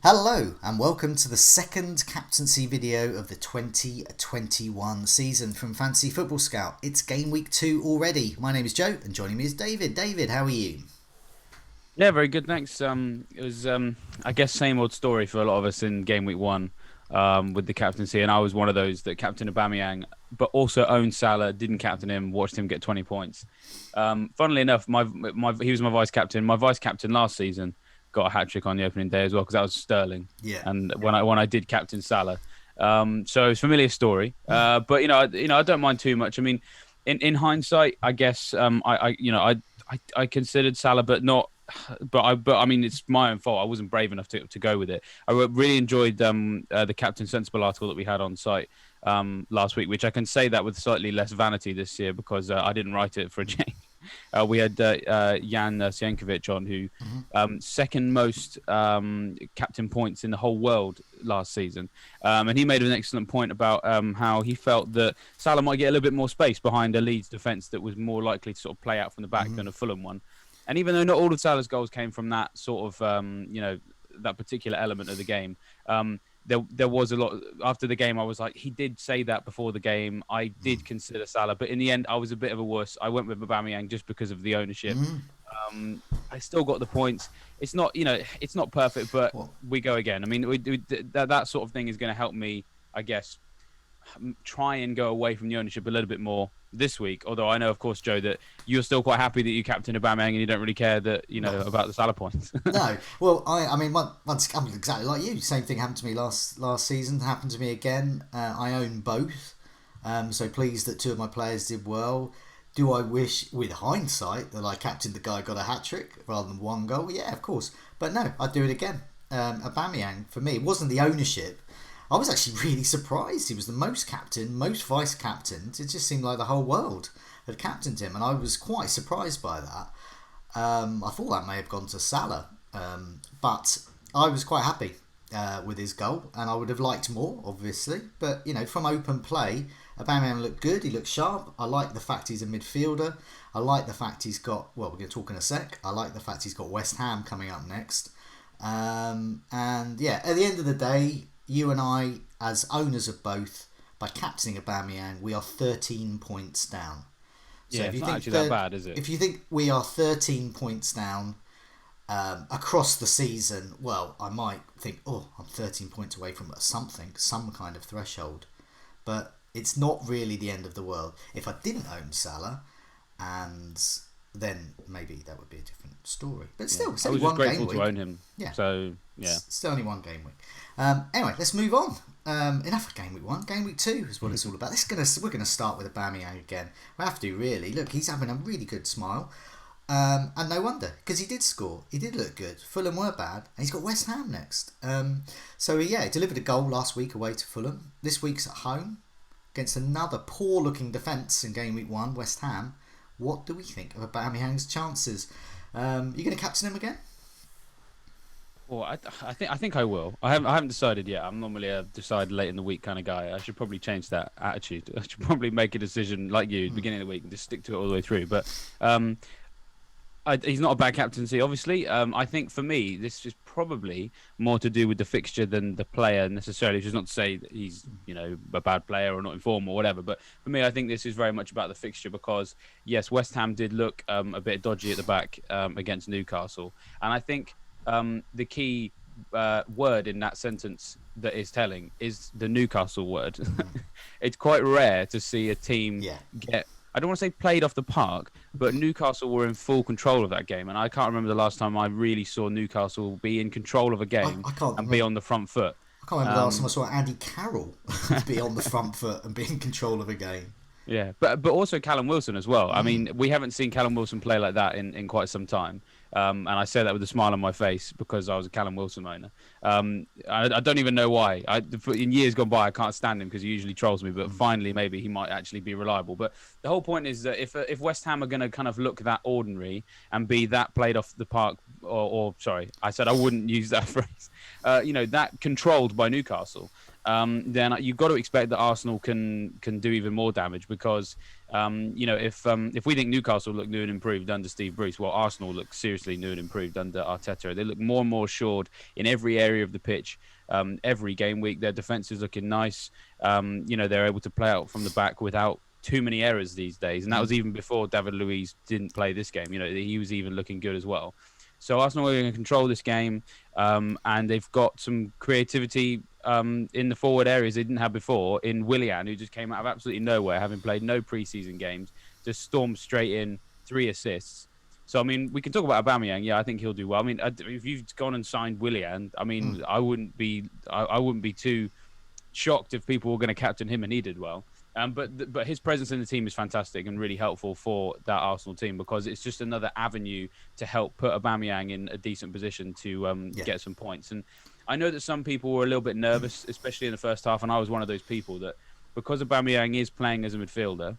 Hello and welcome to the second captaincy video of the 2021 season from Fantasy Football Scout. It's game week 2 already. My name is Joe and joining me is David. David, how are you? Yeah, very good. Thanks. It was, I guess, same old story for a lot of us in game week 1, with the captaincy, and I was one of those that captained Aubameyang, but also owned Salah, didn't captain him, watched him get 20 points. Funnily enough, he was my vice captain. My vice captain last season got a hat trick on the opening day as well because that was Sterling, Yeah. and when I did captain Salah, so it's a familiar story. But I don't mind too much. I mean, in hindsight, I guess I considered Salah, but not. But I mean, it's my own fault. I wasn't brave enough to go with it. I really enjoyed the Captain Sensible article that we had on site last week, which I can say that with slightly less vanity this year because I didn't write it for a change. We had Jan Sienkiewicz on, who second most captain points in the whole world last season, and he made an excellent point about how he felt that Salah might get a little bit more space behind a Leeds defence that was more likely to sort of play out from the back than a Fulham one. And even though not all of Salah's goals came from that sort of, that particular element of the game, there was a lot. After the game, I was like, he did say that before the game. I did consider Salah, but in the end, I was a bit of a wuss. I went with Aubameyang just because of the ownership. I still got the points. It's not, it's not perfect, but Well, we go again. I mean, that sort of thing is going to help me, I guess, try and go away from the ownership a little bit more this week. Although I know, of course, Joe, that you're still quite happy that you captain Aubameyang and you don't really care that about the Salah points. no. Well, I mean, once I'm exactly like you. Same thing happened to me last season. Happened to me again. I own both. So pleased that two of my players did well. Do I wish, with hindsight, that I captained the guy who got a hat trick rather than one goal? Yeah, of course. But no, I'd do it again. Aubameyang, for me, it wasn't the ownership. I was actually really surprised. He was the most captain, most vice captained. It just seemed like the whole world had captained him, and I was quite surprised by that. I thought that may have gone to Salah, but I was quite happy with his goal, and I would have liked more, obviously. But from open play, Aubameyang looked good. He looked sharp. I like the fact he's a midfielder. I like the fact he's got. Well, we're going to talk in a sec. I like the fact he's got West Ham coming up next. And yeah, at the end of the day, you and I, as owners of both, by captaining Aubameyang, we are 13 points down. So Yeah, if it's you not think actually that bad, is it? if you think we are 13 points down across the season, well, I might think, oh, I'm 13 points away from something, some kind of threshold. But it's not really the end of the world. If I didn't own Salah, and then maybe that would be a different story. But Yeah, still, it's I only was just one game grateful to week. own him. Yeah. So yeah, It's still only one game week. Anyway, let's move on. Enough of game week 1. Game week 2 is what it's all about. We're gonna start with Aubameyang again. We have to really look. He's having a really good smile, and no wonder because he did score. He did look good. Fulham were bad, and he's got West Ham next. So yeah, he delivered a goal last week away to Fulham. This week's at home against another poor-looking defence in game week 1, West Ham. What do we think of Aubameyang's chances? You going to captain him again? well, I think I will. I haven't decided yet. I'm normally a decide late in the week kind of guy. I should probably change that attitude. I should probably make a decision like you, beginning of the week, and just stick to it all the way through. But um, he's not a bad captaincy, obviously. I think for me, this is probably more to do with the fixture than the player necessarily. Which is not to say that he's, a bad player or not in form or whatever. But for me, I think this is very much about the fixture because, yes, West Ham did look a bit dodgy at the back against Newcastle. And I think the key word in that sentence that is telling is the Newcastle word. It's quite rare to see a team Yeah. get, I don't want to say played off the park, but Newcastle were in full control of that game. And I can't remember the last time I really saw Newcastle be in control of a I, game I can't and be remember. on the front foot. I can't remember the last time I Um, saw Andy Carroll be on the front foot and be in control of a game. Yeah, but also Callum Wilson as well. I mean, we haven't seen Callum Wilson play like that in quite some time. And I say that with a smile on my face because I was a Callum Wilson owner. I don't even know why. In years gone by, I can't stand him because he usually trolls me. But finally, maybe he might actually be reliable. But the whole point is that if West Ham are going to kind of look that ordinary and be that played off the park or sorry, I said I wouldn't use that phrase. That controlled by Newcastle, then you've got to expect that Arsenal can do even more damage because if we think Newcastle look new and improved under Steve Bruce, well, Arsenal look seriously new and improved under Arteta. They look more and more assured in every area of the pitch. Every game week, their defense is looking nice. They're able to play out from the back without too many errors these days, and that was even before David Luiz didn't play this game. He was even looking good as well. So Arsenal are going to control this game, and they've got some creativity in the forward areas they didn't have before. In Willian, who just came out of absolutely nowhere, having played no preseason games, just stormed straight in, 3 assists. So I mean, we can talk about Aubameyang. Yeah, I think he'll do well. I mean, if you've gone and signed Willian, I mean, I wouldn't be too shocked if people were going to captain him and he did well. But his presence in the team is fantastic and really helpful for that Arsenal team because it's just another avenue to help put Aubameyang in a decent position to get some points. And I know that some people were a little bit nervous, especially in the first half, and I was one of those people that because Aubameyang is playing as a midfielder,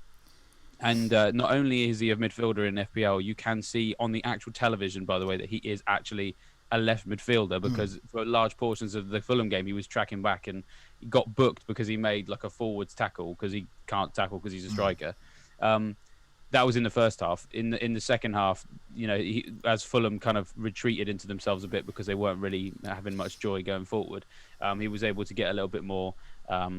and not only is he a midfielder in FPL, you can see on the actual television, by the way, that he is actually a left midfielder because for large portions of the Fulham game, he was tracking back and he got booked because he made like a forwards tackle because he can't tackle because he's a striker. That was in the first half. In the second half, as Fulham kind of retreated into themselves a bit because they weren't really having much joy going forward, he was able to get a little bit more, a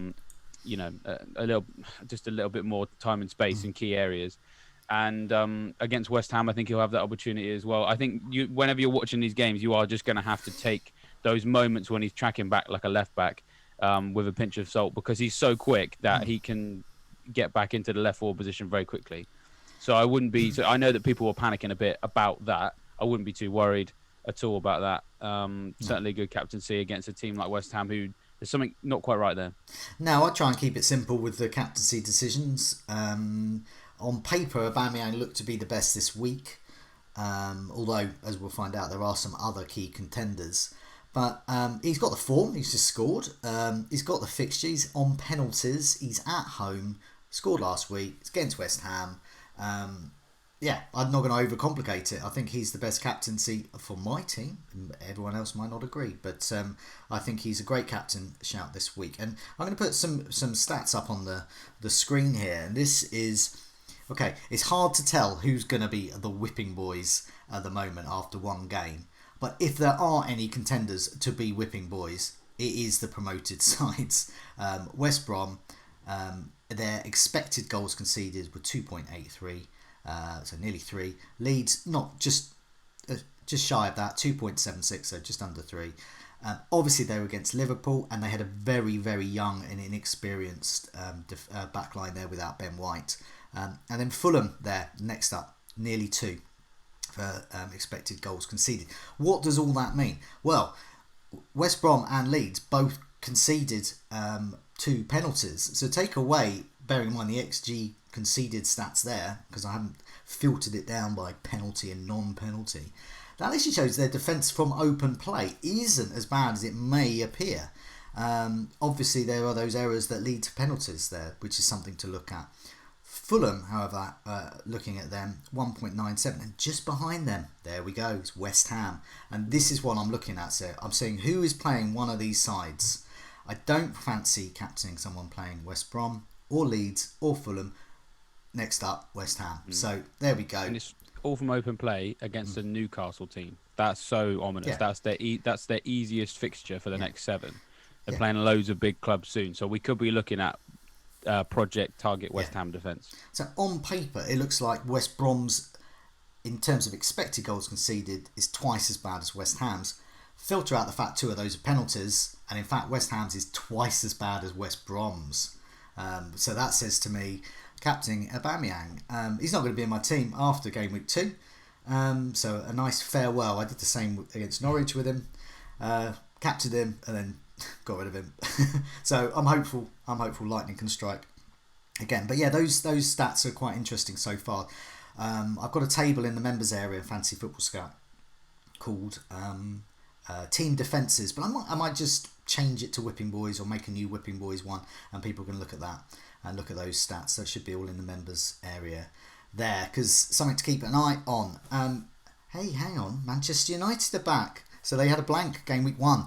little bit more time and space in key areas. And against West Ham, I think he'll have that opportunity as well. I think whenever you're watching these games, you are just going to have to take those moments when he's tracking back like a left back with a pinch of salt because he's so quick that he can get back into the left forward position very quickly. So I wouldn't be. So I know that people were panicking a bit about that. I wouldn't be too worried at all about that. Certainly a good captaincy against a team like West Ham, who there's something not quite right there. No, I try and keep it simple with the captaincy decisions. On paper, Aubameyang looked to be the best this week, although, as we'll find out, there are some other key contenders. But he's got the form, he's just scored. He's got the fixtures on penalties. He's at home, scored last week. It's against West Ham. I'm not going to overcomplicate it. I think he's the best captaincy for my team. Everyone else might not agree, but I think he's a great captain shout this week. And I'm going to put some stats up on the screen here. And this is... Okay, it's hard to tell who's going to be the whipping boys at the moment after one game. But if there are any contenders to be whipping boys, it is the promoted sides. West Brom, their expected goals conceded were 2.83, so nearly 3. Leeds, not just shy of that, 2.76, so just under 3. Obviously, they were against Liverpool, and they had a very, very young and inexperienced backline there without Ben White. And then Fulham there, next up, nearly 2 for expected goals conceded. What does all that mean? Well, West Brom and Leeds both conceded 2 penalties. So take away, bearing in mind the XG conceded stats there, because I haven't filtered it down by penalty and non-penalty, that actually shows their defence from open play isn't as bad as it may appear. Obviously, there are those errors that lead to penalties there, which is something to look at. Fulham, however, looking at them, 1.97, and just behind them, there we go, it's West Ham. And this is what I'm looking at, so I'm saying who is playing one of these sides. I don't fancy captaining someone playing West Brom, or Leeds, or Fulham. Next up, West Ham. So there we go. And it's all from open play against a Newcastle team. That's so ominous. Yeah. That's their easiest fixture for the next 7. They're playing loads of big clubs soon, so we could be looking at project target West Ham defence. So on paper, it looks like West Brom's, in terms of expected goals conceded, is twice as bad as West Ham's. Filter out the fact 2 of those are penalties, and in fact West Ham's is twice as bad as West Brom's. So that says to me, captaining Aubameyang. He's not going to be in my team after game week 2. So a nice farewell. I did the same against Norwich with him. Captained him and then got rid of him. So I'm hopeful lightning can strike again. But yeah, those stats are quite interesting so far. I've got a table in the members area, Fantasy Football Scout, called Team Defences, but I might just change it to Whipping Boys or make a new Whipping Boys one, and people can look at that and look at those stats. So it should be all in the members area there, because something to keep an eye on. Hey, hang on. Manchester United are back. So they had a blank game week 1.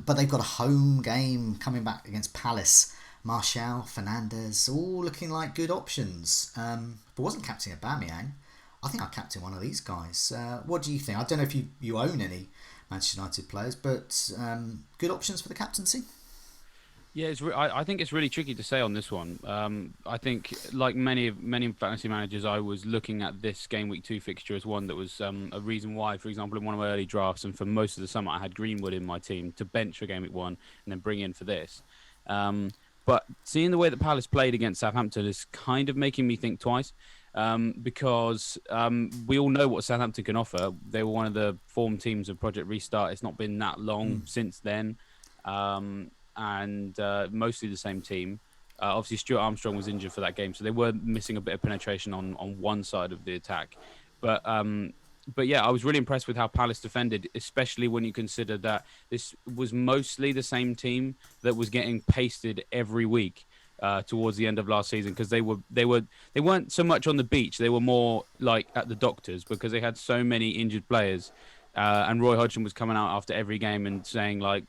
But they've got a home game coming back against Palace. Martial, Fernandes, all looking like good options. If I wasn't captaining Aubameyang, I think I'd captain one of these guys. What do you think? I don't know if you own any Manchester United players, but good options for the captaincy? Yeah, I think it's really tricky to say on this one. I think, like many fantasy managers, I was looking at this game week 2 fixture as one that was a reason why, for example, in one of my early drafts and for most of the summer, I had Greenwood in my team to bench for game week 1 and then bring in for this. But seeing the way that Palace played against Southampton is kind of making me think twice. Because we all know what Southampton can offer. They were one of the form teams of Project Restart. It's not been that long since then. And mostly the same team. Obviously, Stuart Armstrong was injured for that game, so they were missing a bit of penetration on one side of the attack. But yeah, I was really impressed with how Palace defended, especially when you consider that this was mostly the same team that was getting pasted every week towards the end of last season, because they weren't so much on the beach. They were more like at the doctors because they had so many injured players. And Roy Hodgson was coming out after every game and saying, like,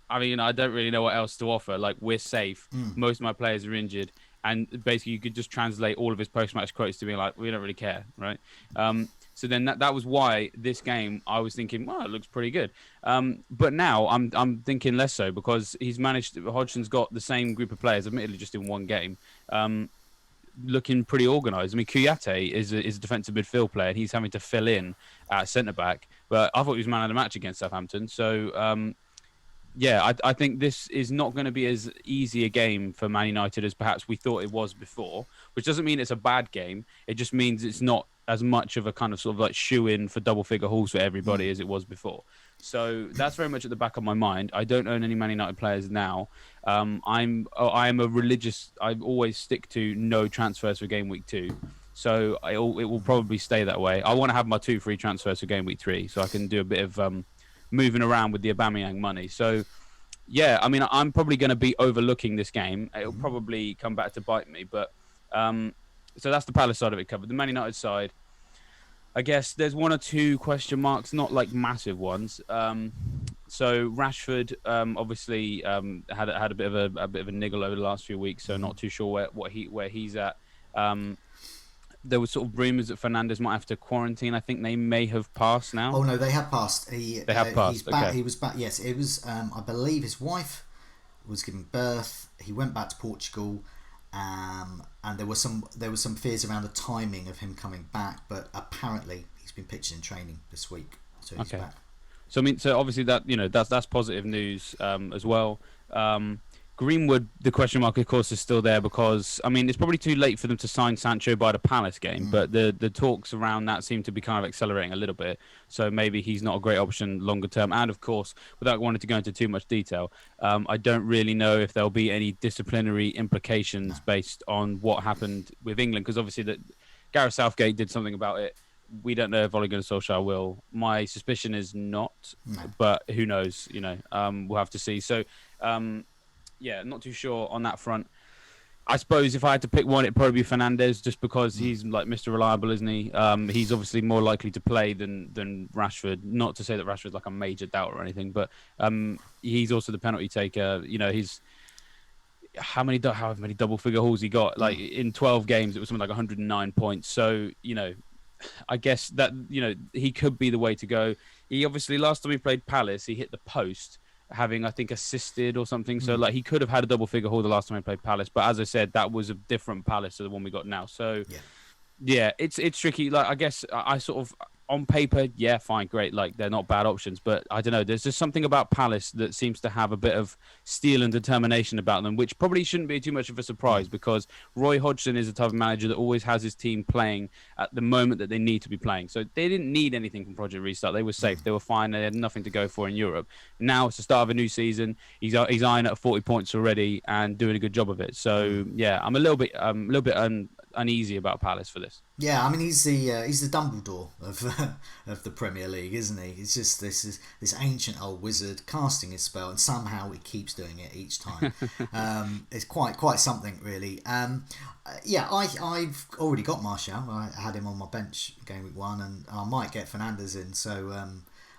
I mean, I don't really know what else to offer. Like, we're safe. Most of my players are injured. And basically, you could just translate all of his post-match quotes to being like, we don't really care, right? So then that was why this game, I was thinking, well, it looks pretty good. But now I'm thinking less so, because Hodgson's got the same group of players, admittedly just in one game, looking pretty organised. I mean, Kouyaté is a defensive midfield player, and he's having to fill in at centre-back. But I thought he was man of the match against Southampton. So... yeah, I think this is not going to be as easy a game for Man United as perhaps we thought it was before, which doesn't mean it's a bad game. It just means it's not as much of a kind of sort of like shoe-in for double-figure hauls for everybody as it was before. So that's very much at the back of my mind. I don't own any Man United players now. I am a religious... I always stick to no transfers for game week 2. So it will probably stay that way. I want to have my 2 free transfers for game week 3, so I can do a bit of... moving around with the Aubameyang money. So, yeah, I mean, I'm probably going to be overlooking this game. It'll probably come back to bite me. But so that's the Palace side of it covered. The Man United side, I guess there's one or two question marks, not like massive ones. So Rashford obviously had a bit of a niggle over the last few weeks, so not too sure where he's at. There was sort of rumours that Fernandes might have to quarantine. I think they may have passed now. Oh no, they have passed. They have passed. He's back. Okay. He was back. Yes, it was. I believe his wife was giving birth. He went back to Portugal, and there was some fears around the timing of him coming back. But apparently, he's been pitching in training this week, so he's back. So I mean, so obviously that's positive news as well. Greenwood, the question mark, of course, is still there because, I mean, it's probably too late for them to sign Sancho by the Palace game, but the talks around that seem to be kind of accelerating a little bit. So maybe he's not a great option longer term. And, of course, without wanting to go into too much detail, I don't really know if there'll be any disciplinary implications based on what happened with England, because obviously Gareth Southgate did something about it. We don't know if Ole Gunnar Solskjaer will. My suspicion is not, but who knows? We'll have to see. So, yeah, not too sure on that front. I suppose if I had to pick one, it'd probably be Fernandes, just because he's like Mr. Reliable, isn't he? He's obviously more likely to play than Rashford. Not to say that Rashford's like a major doubt or anything, but he's also the penalty taker. He's how many double-figure hauls he got? Like in 12 games, it was something like 109 points. So I guess that he could be the way to go. He obviously last time he played Palace, he hit the post, having, I think, assisted or something. So, like, he could have had a double-figure haul the last time he played Palace. But as I said, that was a different Palace to the one we got now. So, yeah, it's tricky. Like, I guess I sort of, on paper, yeah, fine, great. Like, they're not bad options. But I don't know. There's just something about Palace that seems to have a bit of steel and determination about them, which probably shouldn't be too much of a surprise because Roy Hodgson is the type of manager that always has his team playing at the moment that they need to be playing. So they didn't need anything from Project Restart. They were safe. They were fine. They had nothing to go for in Europe. Now it's the start of a new season. He's eyeing at 40 points already and doing a good job of it. So, yeah, I'm a little bit uneasy about Palace for this. Yeah, I mean he's the Dumbledore of of the Premier League, isn't he? He's just this ancient old wizard casting his spell, and somehow he keeps doing it each time. It's quite something, really. Yeah, I've already got Martial. I had him on my bench game week 1, and I might get Fernandes in, so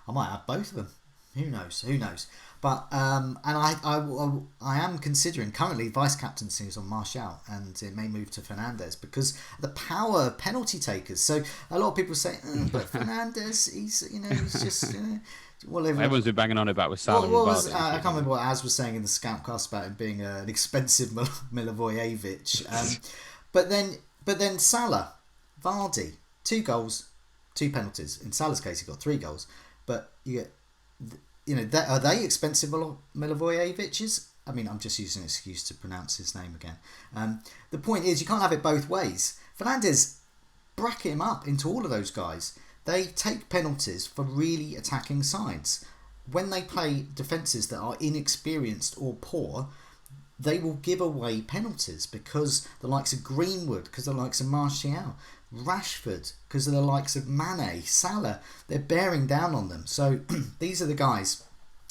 I might have both of them. Who knows? Who knows? But and I am considering currently vice captaincy is on Martial, and it may move to Fernandes because the power of penalty takers. So a lot of people say, but Fernandes, he's just Everyone's been banging on about with Salah. I can't remember what Az was saying in the Scoutcast about him being an expensive Milivojevic. But then Salah, Vardy, 2 goals, 2 penalties. In Salah's case, he got 3 goals, but you get. Are they expensive Milivojevic's? I mean, I'm just using an excuse to pronounce his name again. The point is, you can't have it both ways. Fernandes, bracket him up into all of those guys. They take penalties for really attacking sides. When they play defences that are inexperienced or poor, they will give away penalties because the likes of Greenwood, because the likes of Martial, Rashford, because of the likes of Mane, Salah, they're bearing down on them. So these are the guys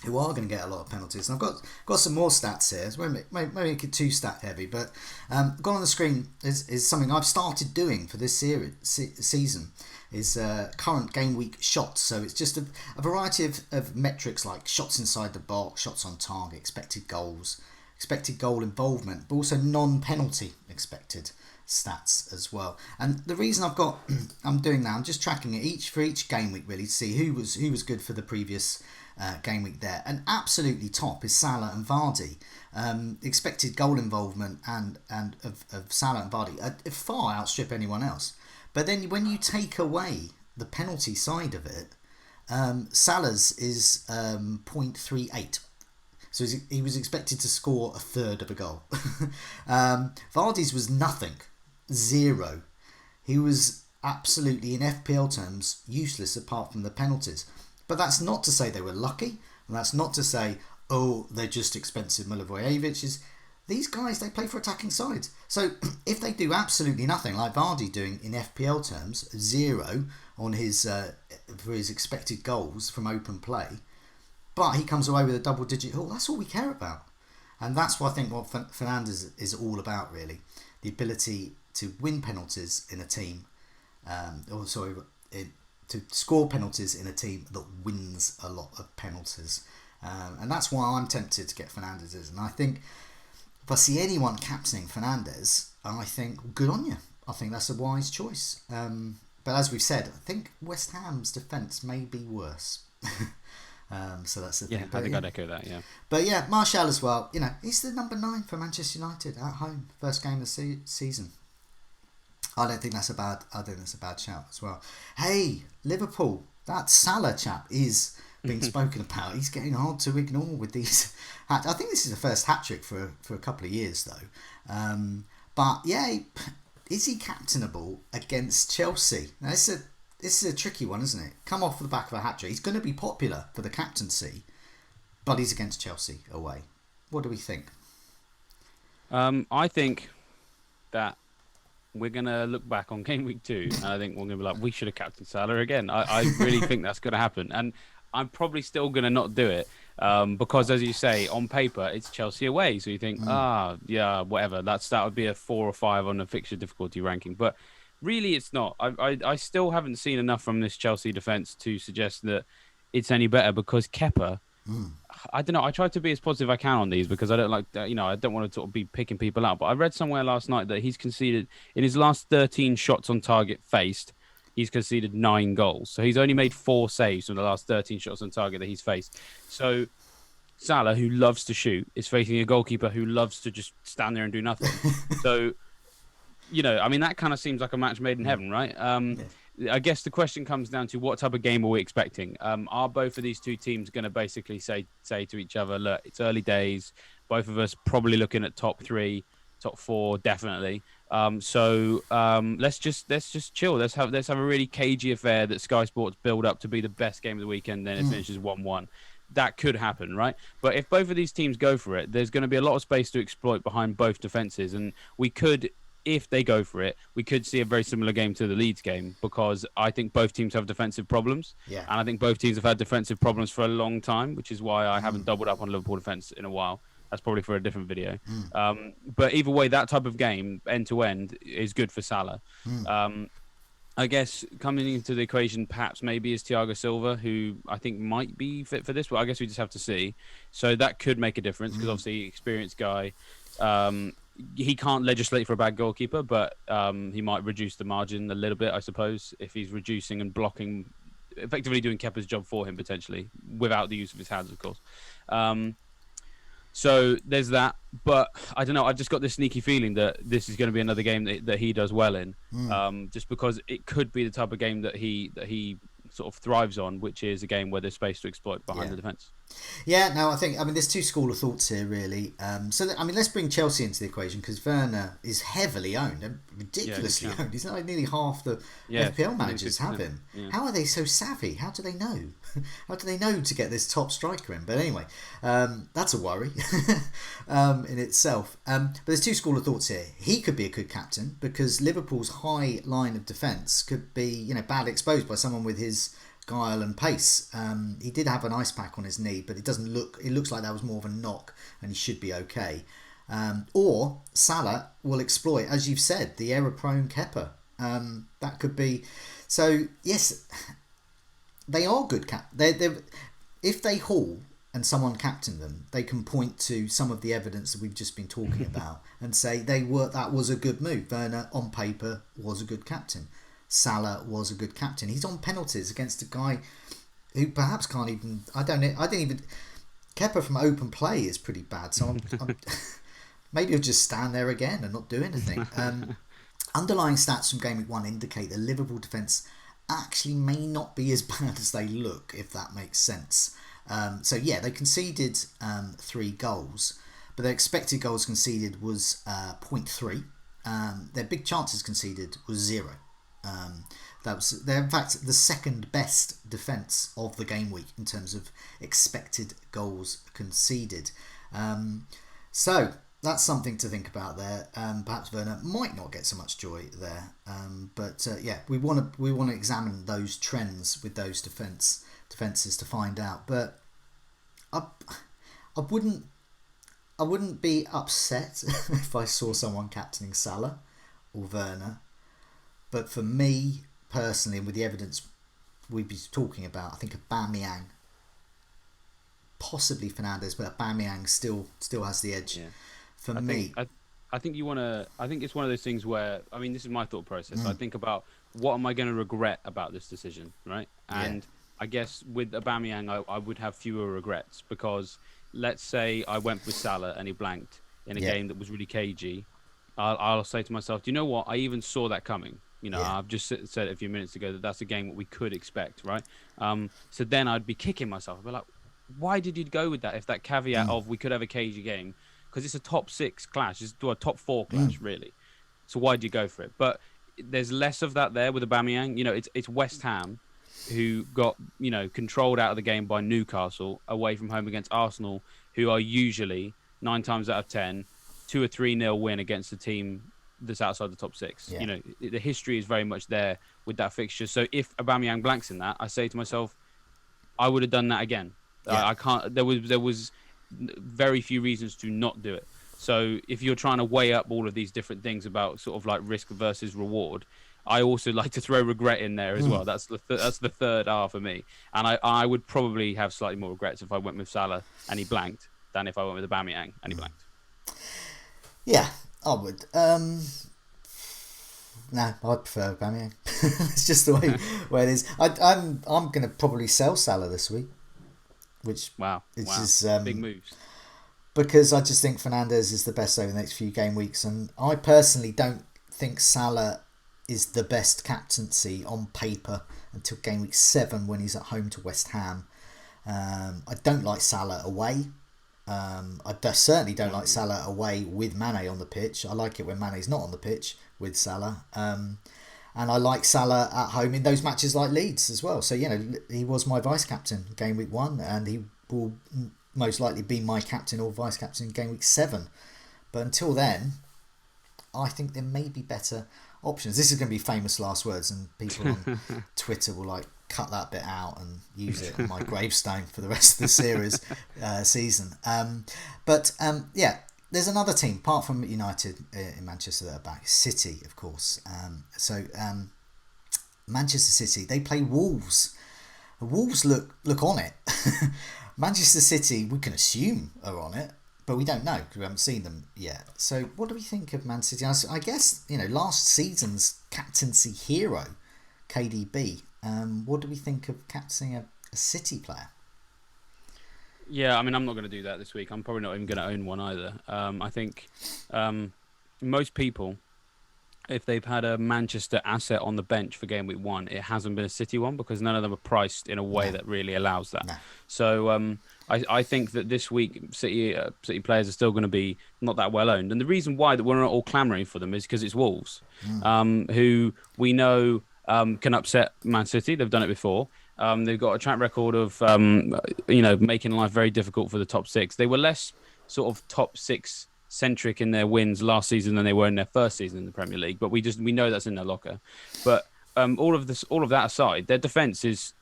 who are going to get a lot of penalties. And I've got some more stats here. So maybe make it too stat heavy, but gone on the screen is something I've started doing for this season. Is current game week shots. So it's just a variety of metrics like shots inside the box, shots on target, expected goals, expected goal involvement, but also non-penalty expected stats as well. And the reason I'm doing that, I'm just tracking it for each game week really to see who was good for the previous game week there. And absolutely top is Salah and Vardy. Expected goal involvement and of Salah and Vardy far outstrip anyone else. But then when you take away the penalty side of it, Salah's is 0.38. So he was expected to score a third of a goal. Vardy's was nothing. 0. He was absolutely, in FPL terms, useless apart from the penalties. But that's not to say they were lucky. And that's not to say, they're just expensive Milivojevic's. These guys, they play for attacking sides. So if they do absolutely nothing, like Vardy doing in FPL terms, 0 on his for his expected goals from open play, but he comes away with a double-digit haul, that's all we care about. And that's what I think what Fernandes is all about, really. The ability to win penalties in a team, to score penalties in a team that wins a lot of penalties. And that's why I'm tempted to get Fernandes. And I think if I see anyone captaining Fernandes, I think, good on you. I think that's a wise choice. But as we've said, I think West Ham's defence may be worse. So that's the thing. Yeah, I think I'd echo that, yeah. But yeah, Martial as well. He's the number 9 for Manchester United at home. First game of the season. I think that's a bad shout as well. Hey, Liverpool. That Salah chap is being spoken about. He's getting hard to ignore with these. I think this is the first hat-trick for a couple of years, though. But yeah, is he captainable against Chelsea? Now, this is a tricky one, isn't it? Come off the back of a hat-trick. He's going to be popular for the captaincy, but he's against Chelsea away. What do we think? I think that we're going to look back on game week 2, and I think we're going to be like, we should have captained Salah again. I really think that's going to happen. And I'm probably still going to not do it because, as you say, on paper, it's Chelsea away. So you think, yeah, whatever. That would be a 4 or 5 on the fixture difficulty ranking. But really, it's not. I still haven't seen enough from this Chelsea defence to suggest that it's any better because Kepa, I don't know. I try to be as positive as I can on these because I don't like, I don't want to sort of be picking people out. But I read somewhere last night that he's conceded in his last 13 shots on target faced, he's conceded 9 goals. So he's only made 4 saves from the last 13 shots on target that he's faced. So Salah, who loves to shoot, is facing a goalkeeper who loves to just stand there and do nothing. So, that kind of seems like a match made in heaven, right? I guess the question comes down to what type of game are we expecting? Are both of these two teams going to basically say to each other, look, it's early days. Both of us probably looking at top 3, top 4, definitely. So let's just chill. Let's have a really cagey affair that Sky Sports build up to be the best game of the weekend. Then it finishes 1-1. That could happen, right? But if both of these teams go for it, there's going to be a lot of space to exploit behind both defenses, and we could if they go for it, we could see a very similar game to the Leeds game, because I think both teams have defensive problems. Yeah. And I think both teams have had defensive problems for a long time, which is why I haven't doubled up on Liverpool defence in a while. That's probably for a different video. But either way, that type of game, end to end, is good for Salah. I guess coming into the equation, perhaps maybe is Thiago Silva, who I think might be fit for this, but I guess we just have to see. So that could make a difference, because obviously, experienced guy. He can't legislate for a bad goalkeeper, but he might reduce the margin a little bit, I suppose, if he's reducing and blocking, effectively doing Kepa's job for him, potentially, without the use of his hands, of course. So there's that, but I don't know. I've just got this sneaky feeling that this is going to be another game that he does well in, just because it could be the type of game that he sort of thrives on, which is a game where there's space to exploit behind the defence. Yeah, no, I mean, there's two school of thoughts here, really. Let's bring Chelsea into the equation, because Werner is heavily owned, and ridiculously owned. He's like nearly half the FPL managers have him. Yeah. How are they so savvy? How do they know? How do they know to get this top striker in? But anyway, that's a worry in itself. But there's two school of thoughts here. He could be a good captain, because Liverpool's high line of defence could be, badly exposed by someone with his guile and pace. He did have an ice pack on his knee, but it looks like that was more of a knock, and he should be okay. Or Salah will exploit, as you've said, the error-prone Kepa. That could be. So yes, they are good if they haul and someone captain them, they can point to some of the evidence that we've just been talking about and say that was a good move. Werner on paper was a good captain. Salah was a good captain. He's on penalties against a guy who perhaps can't even. I didn't even. Kepa from open play is pretty bad. So I'm maybe he'll just stand there again and not do anything. Underlying stats from game week 1 indicate that Liverpool defence actually may not be as bad as they look, if that makes sense. They conceded 3 goals, but their expected goals conceded was 0.3. Their big chances conceded was 0. They're in fact the second best defence of the game week in terms of expected goals conceded. So that's something to think about there. Perhaps Werner might not get so much joy there, but we want to examine those trends with those defences to find out. But I wouldn't be upset if I saw someone captaining Salah or Werner. But for me personally, with the evidence we've been talking about, I think Aubameyang, possibly Fernandes, but Aubameyang still has the edge. Yeah. For me, I think you want to. I think it's one of those things where, I mean, this is my thought process. I think about what am I going to regret about this decision, right? And I guess with Aubameyang, I would have fewer regrets, because let's say I went with Salah and he blanked in a game that was really cagey. I'll say to myself, do you know what? I even saw that coming. I've just said a few minutes ago that that's a game that we could expect, right? So then I'd be kicking myself. I'd be like, why did you go with that? If that caveat of we could have a cagey game, because it's a top 6 clash, it's a top 4 clash, really. So why did you go for it? But there's less of that there with Aubameyang. It's West Ham who got controlled out of the game by Newcastle away from home against Arsenal, who are usually 9 times out of 10 2 or 3-0 win against a team that's outside the top 6. Yeah. The history is very much there with that fixture. So if Aubameyang blanks in that, I say to myself, I would have done that again. Yeah. I can't. There was very few reasons to not do it. So if you're trying to weigh up all of these different things about sort of like risk versus reward, I also like to throw regret in there as well. That's the third R for me. And I would probably have slightly more regrets if I went with Salah and he blanked than if I went with Aubameyang and he blanked. Yeah, I would. No, I'd prefer Aubameyang. It's just the way it is. I'm going to probably sell Salah this week, which is big moves. Because I just think Fernandes is the best over the next few game weeks, and I personally don't think Salah is the best captaincy on paper until game week 7 when he's at home to West Ham. I don't like Salah away. I certainly don't like Salah away with Mane on the pitch. I like it when Mane's not on the pitch with Salah. And I like Salah at home in those matches like Leeds as well. So, he was my vice-captain game week 1, and he will most likely be my captain or vice-captain in game week 7. But until then, I think there may be better options. This is going to be famous last words, and people on Twitter will like cut that bit out and use it on my gravestone for the rest of the season. Yeah, there's another team apart from United in Manchester that are back. City, of course. Manchester City, they play Wolves. Wolves look on it. Manchester City, we can assume are on it, but we don't know because we haven't seen them yet. So what do we think of Man City? I guess, last season's captaincy hero, KDB. What do we think of captaining a City player? Yeah, I mean, I'm not going to do that this week. I'm probably not even going to own one either. I think most people, if they've had a Manchester asset on the bench for game week 1, it hasn't been a City one because none of them are priced in a way that really allows that. No. So I think that this week City players are still going to be not that well owned. And the reason why that we're not all clamouring for them is because it's Wolves, who we know can upset Man City. They've done it before. They've got a track record of making life very difficult for the top 6. They were less sort of top 6 centric in their wins last season than they were in their first season in the Premier League, but we know that's in their locker. But all of that aside, their defence is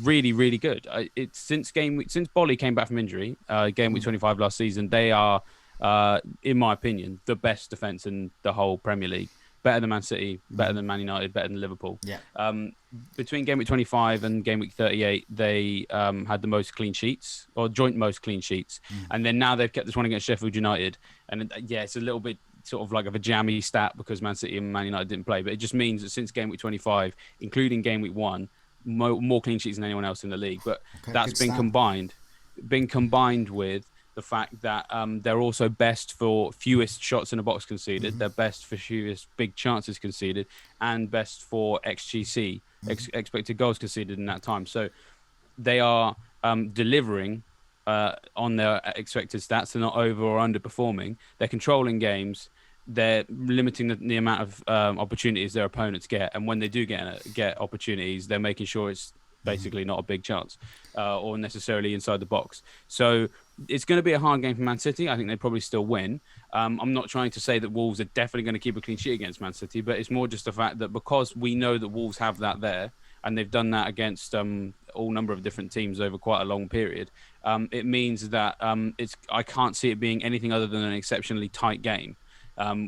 really, really good. Since Bolly came back from injury, game week 25 last season, they are, in my opinion, the best defence in the whole Premier League. Better than Man City, better than Man United, better than Liverpool. Yeah. Between game week 25 and game week 38, they had the most clean sheets, or joint most clean sheets. And then now they've kept this one against Sheffield United. And it's a little bit sort of like of a jammy stat because Man City and Man United didn't play. But it just means that since game week 25, including game week 1, more clean sheets than anyone else in the league. But that's been combined with the fact that they're also best for fewest shots in the box conceded, they're best for fewest big chances conceded, and best for XGC, expected goals conceded in that time. So they are delivering on their expected stats. They're not over or underperforming. They're controlling games. They're limiting the amount of opportunities their opponents get. And when they do get opportunities, they're making sure it's basically not a big chance or necessarily inside the box. So it's going to be a hard game for Man City. I think they probably still win. I'm not trying to say that Wolves are definitely going to keep a clean sheet against Man City, but it's more just the fact that because we know that Wolves have that there, and they've done that against all number of different teams over quite a long period, it means that I can't see it being anything other than an exceptionally tight game.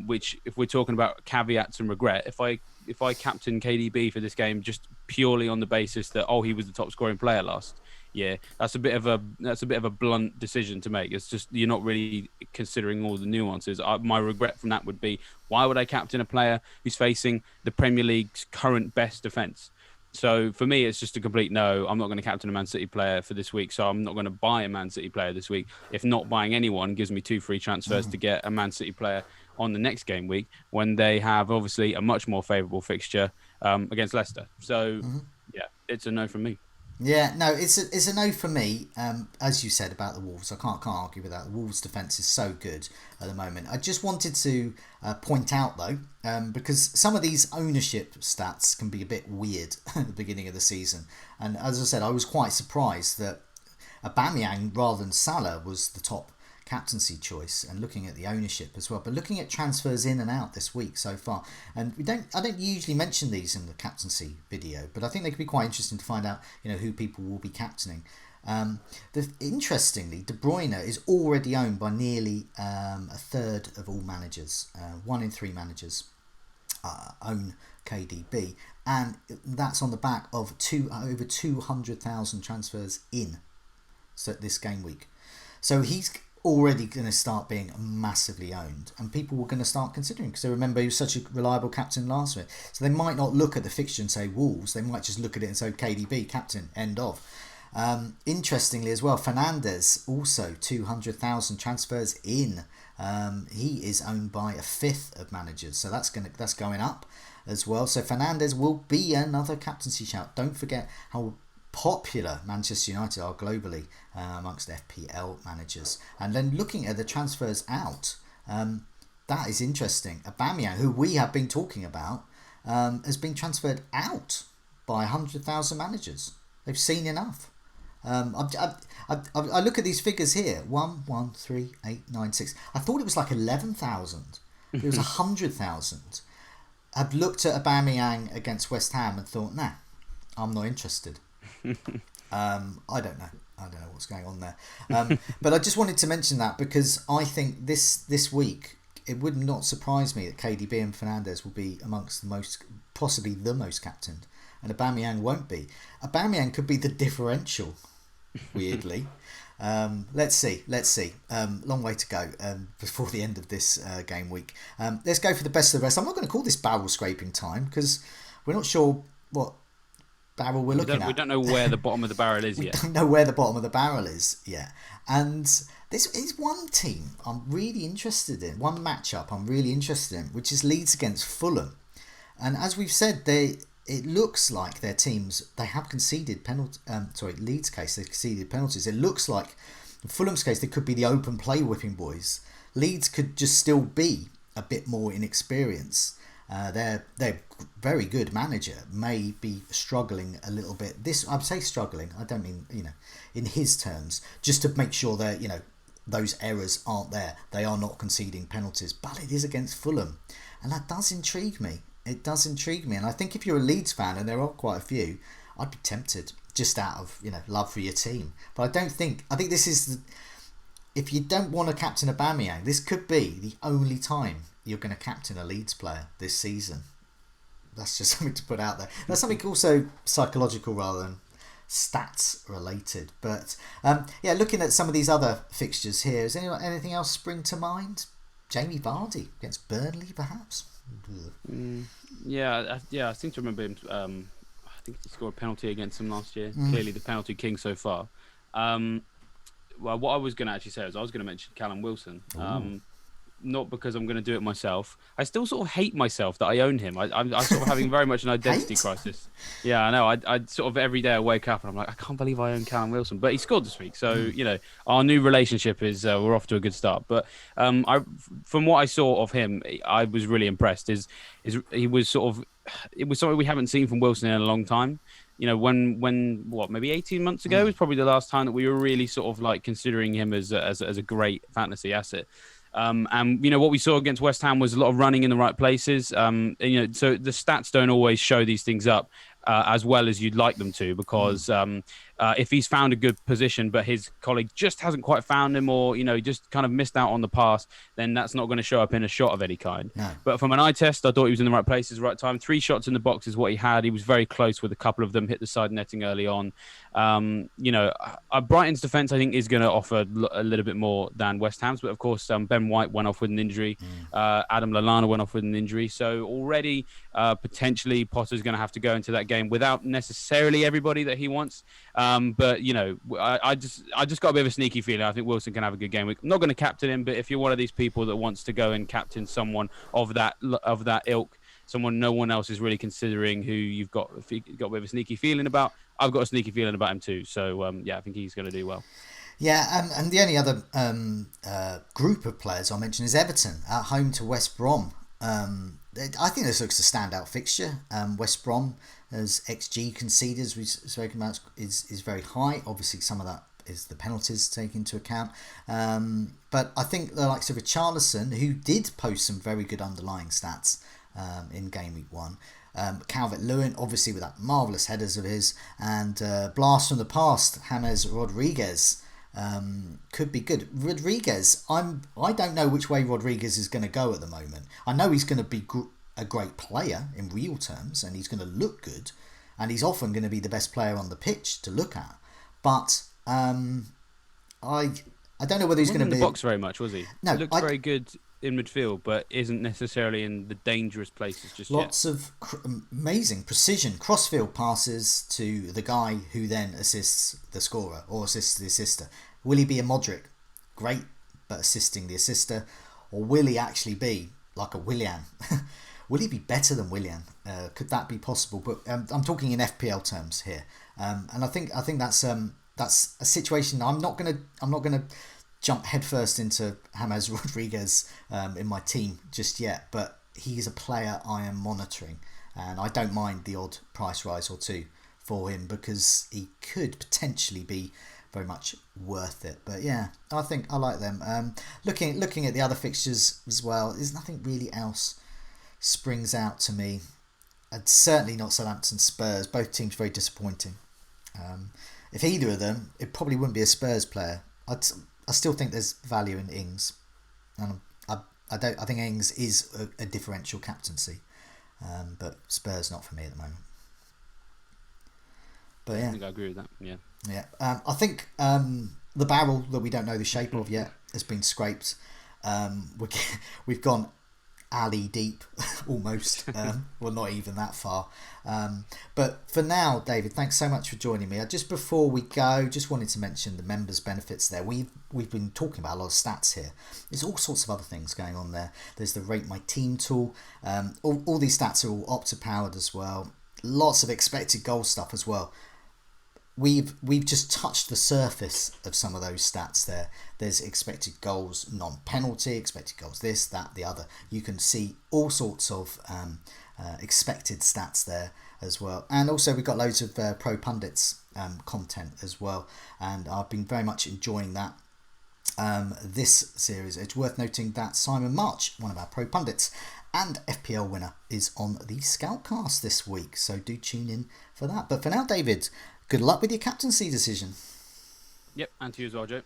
Which, if we're talking about caveats and regret, if I captain KDB for this game just purely on the basis that he was the top scoring player last year, that's a bit of a blunt decision to make. It's just you're not really considering all the nuances. My regret from that would be, why would I captain a player who's facing the Premier League's current best defence? So for me, it's just a complete no. I'm not going to captain a Man City player for this week, so I'm not going to buy a Man City player this week. If not buying anyone gives me 2 free transfers to get a Man City player on the next game week when they have obviously a much more favourable fixture against Leicester. So yeah, it's a no from me. Yeah, no, it's a no for me. As you said about the Wolves, I can't argue with that. The Wolves' defence is so good at the moment. I just wanted to point out though, because some of these ownership stats can be a bit weird at the beginning of the season, and as I said, I was quite surprised that Aubameyang rather than Salah was the top captaincy choice, and looking at the ownership as well, but looking at transfers in and out this week so far, and I don't usually mention these in the captaincy video, but I think they could be quite interesting to find out who people will be captaining. Interestingly, De Bruyne is already owned by nearly a third of all managers. 1 in 3 managers own KDB, and that's on the back of over 200,000 transfers in this game week. So he's already going to start being massively owned, and people were going to start considering, because they remember he was such a reliable captain last week. So they might not look at the fixture and say Wolves, they might just look at it and say KDB captain, end of. Interestingly as well, Fernandes also 200,000 transfers in. He is owned by a fifth of managers, so that's going up as well. So Fernandes will be another captaincy shout. Don't forget how popular Manchester United are globally amongst FPL managers. And then looking at the transfers out, that is interesting. Aubameyang, who we have been talking about, has been transferred out by 100,000 managers. They've seen enough. I look at these figures here: 1, 1, 3, 8, 9, 6. I thought it was like 11,000 It was 100,000. Have looked at Aubameyang against West Ham and thought, nah, I'm not interested. I don't know. I don't know what's going on there. But I just wanted to mention that because I think this week it would not surprise me that KDB and Fernandes will be amongst the most, possibly the most captained, and Aubameyang won't be. Aubameyang could be the differential, weirdly. Let's see. Long way to go before the end of this game week. Let's go for the best of the rest. I'm not going to call this barrel scraping time because we're not sure what barrel we're looking at. We don't know where the bottom of the barrel is yet. We don't know where the bottom of the barrel is yet. And this is one team I'm really interested in, one matchup I'm really interested in, which is Leeds against Fulham. And as we've said, it looks like their teams, they have conceded penalties. Leeds' case, they conceded penalties. It looks like in Fulham's case, they could be the open play whipping boys. Leeds could just still be a bit more inexperienced. Their very good manager may be struggling a little bit. I'd say struggling. I don't mean in his terms, just to make sure that those errors aren't there. They are not conceding penalties, but it is against Fulham, and that does intrigue me. It does intrigue me, and I think if you're a Leeds fan, and there are quite a few, I'd be tempted just out of love for your team. But I think this is if you don't want to captain Aubameyang, this could be the only time you're going to captain a Leeds player this season. That's just something to put out there. That's something also psychological rather than stats related. But looking at some of these other fixtures here, is anything else spring to mind? Jamie Vardy against Burnley, perhaps. I seem to remember him. I think he scored a penalty against him last year. Clearly the penalty king so far. Well, what I was going to actually say is I was going to mention Callum Wilson. Not because I'm going to do it myself. I still sort of hate myself that I own him. I'm sort of having very much an identity crisis. Yeah, I know. I sort of every day I wake up and I'm like, I can't believe I own Callum Wilson. But he scored this week. So, our new relationship is, we're off to a good start. But from what I saw of him, I was really impressed. He was sort of, it was something we haven't seen from Wilson in a long time. Maybe 18 months ago was probably the last time that we were really sort of like considering him as a great fantasy asset. And what we saw against West Ham was a lot of running in the right places. So the stats don't always show these things up as well as you'd like them to, because if he's found a good position but his colleague just hasn't quite found him, or just kind of missed out on the pass, then that's not going to show up in a shot of any kind. No. But from an eye test, I thought he was in the right places, right time. 3 shots in the box is what he had. He was very close with a couple of them, hit the side netting early on. Brighton's defence, I think, is going to offer a little bit more than West Ham's, but of course Ben White went off with an injury. Adam Lallana went off with an injury, so already potentially Potter's going to have to go into that game without necessarily everybody that he wants. But I just got a bit of a sneaky feeling. I think Wilson can have a good game week. I'm not going to captain him, but if you're one of these people that wants to go and captain someone of that ilk, someone no one else is really considering, who you've got a bit of a sneaky feeling about, I've got a sneaky feeling about him too. So I think he's going to do well. Yeah, and the only other group of players I'll mention is Everton at home to West Brom. I think this looks a standout fixture. West Brom, as XG conceded, as we spoke about, is very high. Obviously, some of that is the penalties taken into account. But I think the likes of Richarlison, who did post some very good underlying stats in game week 1. Calvert-Lewin, obviously with that marvellous headers of his, and blast from the past, James Rodriguez, could be good. Rodriguez, I don't know which way Rodriguez is going to go at the moment. I know he's going to be a great player in real terms, and he's going to look good, and he's often going to be the best player on the pitch to look at. But I don't know whether he's going to be in the box very much, was he? No, he looks very good in midfield, but isn't necessarily in the dangerous places just Lots yet. of amazing precision crossfield passes to the guy who then assists the scorer or assists the assister. Will he be a Modric? Great, but assisting the assister. Or will he actually be like a Willian? Will he be better than Willian? Could that be possible? But I'm talking in FPL terms here, and I think that's a situation. I'm not gonna jump headfirst into James Rodriguez in my team just yet, but he's a player I am monitoring, and I don't mind the odd price rise or two for him, because he could potentially be very much worth it. But yeah, I think I like them. Looking at the other fixtures as well, there's nothing really else springs out to me. And certainly not Southampton Spurs. Both teams very disappointing. If either of them, it probably wouldn't be a Spurs player. I still think there's value in Ings, and I think Ings is a differential captaincy, but Spurs not for me at the moment. But yeah, I think I agree with that. Yeah. Yeah. I think the barrel that we don't know the shape of yet has been scraped. We've gone alley deep almost. Well, not even that far. But for now, David, thanks so much for joining me. Just before we go, just wanted to mention the members' benefits there. We've been talking about a lot of stats here. There's all sorts of other things going on there. There's the Rate My Team tool. All these stats are all Opta powered as well. Lots of expected goal stuff as well. We've just touched the surface of some of those stats there. There's expected goals, non-penalty, expected goals, this, that, the other. You can see all sorts of expected stats there as well. And also we've got loads of Pro Pundits content as well. And I've been very much enjoying that. This series. It's worth noting that Simon March, one of our Pro Pundits and FPL winner, is on the Scoutcast this week. So do tune in for that. But for now, David, good luck with your captaincy decision. Yep, and to you as well, Joe.